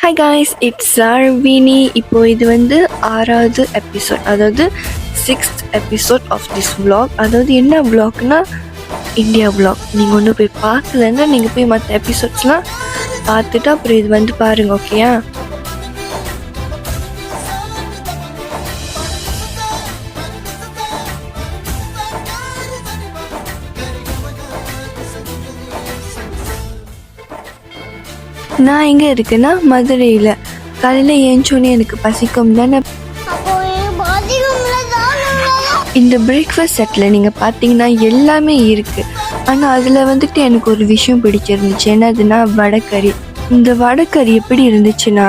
Hi guys, it's சார்வினி. இப்போ இது வந்து 6வது எபிசோட், அதாவது 6th episode of this vlog. அதாவது என்ன vlogனா இந்தியா vlog. நீங்கள் ஒன்று போய் பார்க்கலன்னா நீங்கள் போய் மற்ற எபிசோட்ஸ்லாம் பார்த்துட்டு அப்புறம் இது வந்து பாருங்கள், ஓகேயா? நான் எங்கே இருக்கேன்னா மதுரையில். காலையில் ஏஞ்சோன்னே எனக்கு பசிக்கும் தானே. இந்த பிரேக்ஃபாஸ்ட் செட்டில் நீங்கள் பார்த்தீங்கன்னா எல்லாமே இருக்குது. ஆனால் அதில் வந்துட்டு எனக்கு ஒரு விஷயம் பிடிச்சிருந்துச்சு. என்னதுன்னா வடைக்கறி. இந்த வடைக்கறி எப்படி இருந்துச்சுன்னா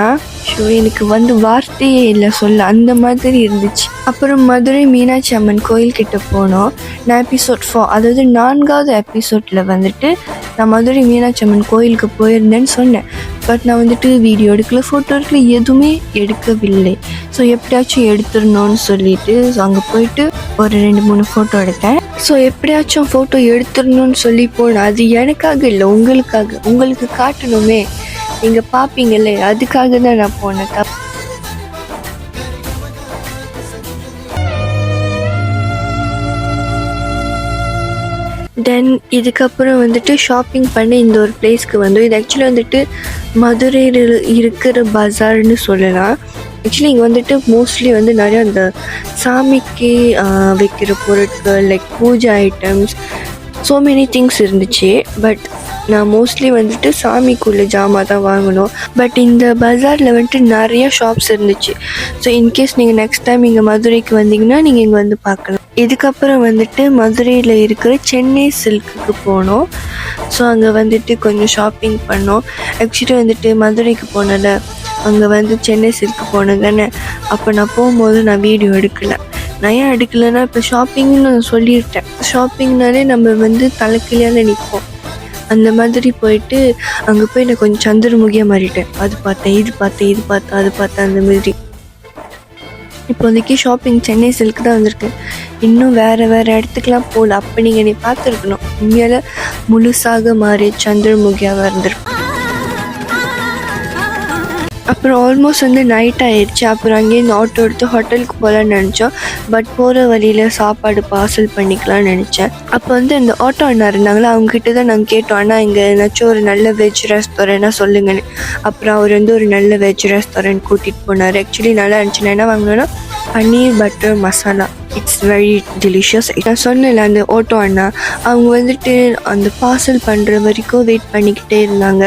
எனக்கு வந்து வார்த்தையே இல்லை சொல்ல, அந்த மாதிரி இருந்துச்சு. அப்புறம் மதுரை மீனாட்சி அம்மன் கோயில்கிட்ட போனோம். நான் எபிசோட் 4, அதாவது 4வது எபிசோடில் வந்துட்டு நான் மதுரை மீனாட்சி அம்மன் கோயிலுக்கு போயிருந்தேன்னு சொன்னேன். பட் நான் வந்துட்டு வீடியோ எடுக்கல, ஃபோட்டோ எடுக்கல, எதுவுமே எடுக்கவில்லை. ஸோ எப்படியாச்சும் எடுத்துடணும்னு சொல்லிட்டு அங்கே போயிட்டு ஒரு 2-3 ஃபோட்டோ எடுத்தேன். ஸோ எப்படியாச்சும் ஃபோட்டோ எடுத்துடணும்னு சொல்லி போனேன். அது எனக்காக இல்லை, உங்களுக்காக, உங்களுக்கு காட்டணுமே, நீங்கள் பார்ப்பீங்களே, அதுக்காக தான் நான் போனேன். தென் இதுக்கப்புறம் வந்துட்டு ஷாப்பிங் பண்ணி இந்த ஒரு பிளேஸ்க்கு வந்தோம். இது ஆக்சுவலி வந்துட்டு மதுரையில் இருக்கிற பஜார்னு சொல்லலாம். ஆக்சுவலி இங்கே வந்துட்டு மோஸ்ட்லி வந்து நிறையா அந்த சாமிக்கு வைக்கிற பொருட்கள், லைக் பூஜை ஐட்டம்ஸ், ஸோ மெனி திங்ஸ் இருந்துச்சு. பட் நான் மோஸ்ட்லி வந்துட்டு சாமிக்குள்ள ஜாமான் தான் வாங்கணும். பட் இந்த பஜாரில் வந்துட்டு நிறையா ஷாப்ஸ் இருந்துச்சு. ஸோ இன்கேஸ் நீங்கள் நெக்ஸ்ட் டைம் இங்கே மதுரைக்கு வந்தீங்கன்னா நீங்கள் இங்கே வந்து பார்க்கலாம். இதுக்கப்புறம் வந்துட்டு மதுரையில் இருக்கிற சென்னை சில்க்குக்கு போனோம். ஸோ அங்கே வந்துட்டு கொஞ்சம் ஷாப்பிங் பண்ணோம். ஆக்சுவலி வந்துட்டு மதுரைக்கு போனல, அங்கே வந்து சென்னை சில்க்கு போனதானே. அப்போ நான் போகும்போது நான் வீடியோ எடுக்கலை. நான் ஏன் எடுக்கலைன்னா, இப்போ ஷாப்பிங்னு சொல்லியிருட்டேன். ஷாப்பிங்னாலே நம்ம வந்து தலைக்கிளியால் நிற்போம். அந்த மாதிரி போயிட்டு அங்கே போய் நான் கொஞ்சம் சந்திரமுகியாக மாறிட்டேன். அது பார்த்தேன், இது பார்த்தேன், இது பார்த்தேன், அது பார்த்தேன், அந்த மாதிரி. இப்போதைக்கு ஷாப்பிங் சென்னை சில்க்கு தான் வந்திருக்கேன். இன்னும் வேறு இடத்துக்குலாம் போகல. அப்போ நீங்கள் நீ பார்த்துருக்கணும், உண்மையால் முழுசாக மாறி சந்திரமுகியாக இருந்திருக்கும். அப்புறம் ஆல்மோஸ்ட் வந்து நைட் ஆயிடுச்சு. அப்புறம் அங்கேருந்து ஆட்டோ எடுத்து ஹோட்டலுக்கு போகலான்னு நினச்சோம். பட் போகிற வழியில் சாப்பாடு பார்சல் பண்ணிக்கலாம்னு நினச்சேன். அப்போ வந்து இந்த ஆட்டோ அண்ணா இருந்தாங்களா, அவங்ககிட்ட தான் நாங்கள் கேட்டோம், அண்ணா இங்கே ஏதாச்சும் ஒரு நல்ல வெஜ் ரெஸ்டாரண்ட்னா சொல்லுங்கன்னு. அப்புறம் அவர் வந்து ஒரு நல்ல வெஜ் ரெஸ்டாரண்ட் கூட்டிகிட்டு போனார். ஆக்சுவலி நல்லா இருந்துச்சு. நான் என்ன வாங்கினேன்னா paneer butter masala. It's very delicious. நான் சொன்னேன்ல, அந்த ஆட்டோ அண்ணா அவங்க வந்துட்டு அந்த பார்சல் பண்ணுற வரைக்கும் வெயிட் பண்ணிக்கிட்டே இருந்தாங்க.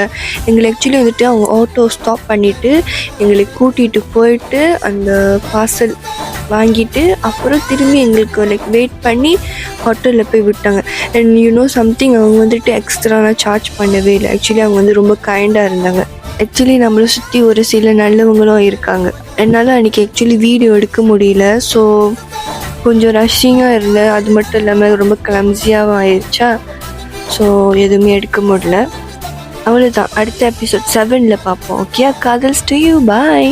எங்களை ஆக்சுவலி வந்துட்டு அவங்க ஆட்டோ ஸ்டாப் பண்ணிவிட்டு எங்களை கூட்டிகிட்டு போயிட்டு அந்த பார்சல் வாங்கிட்டு அப்புறம் திரும்பி எங்களுக்கு லைக் வெயிட் பண்ணி ஹோட்டலில் போய் விட்டாங்க. அண்ட் யூனோ சம்திங், அவங்க வந்துட்டு எக்ஸ்ட்ராலாம் சார்ஜ் பண்ணவே இல்லை. ஆக்சுவலி அவங்க வந்து ரொம்ப கைண்டாக இருந்தாங்க. ஆக்சுவலி நம்மளை சுற்றி ஒரு சில நல்லவங்களும் இருக்காங்க. என்னால் அன்றைக்கி ஆக்சுவலி வீடியோ எடுக்க முடியல. ஸோ கொஞ்சம் ரஷ்ஷிங்காக இருந்தேன். அது மட்டும் இல்லாமல் ரொம்ப கிளம்ஸியாகவும் ஆயிடுச்சா. ஸோ எதுவுமே எடுக்க முடியல. அவ்வளோதான். அடுத்த எபிசோட் 7ல் பார்ப்போம். ஓகே, காதல்ஸ் டு யூ, பாய்.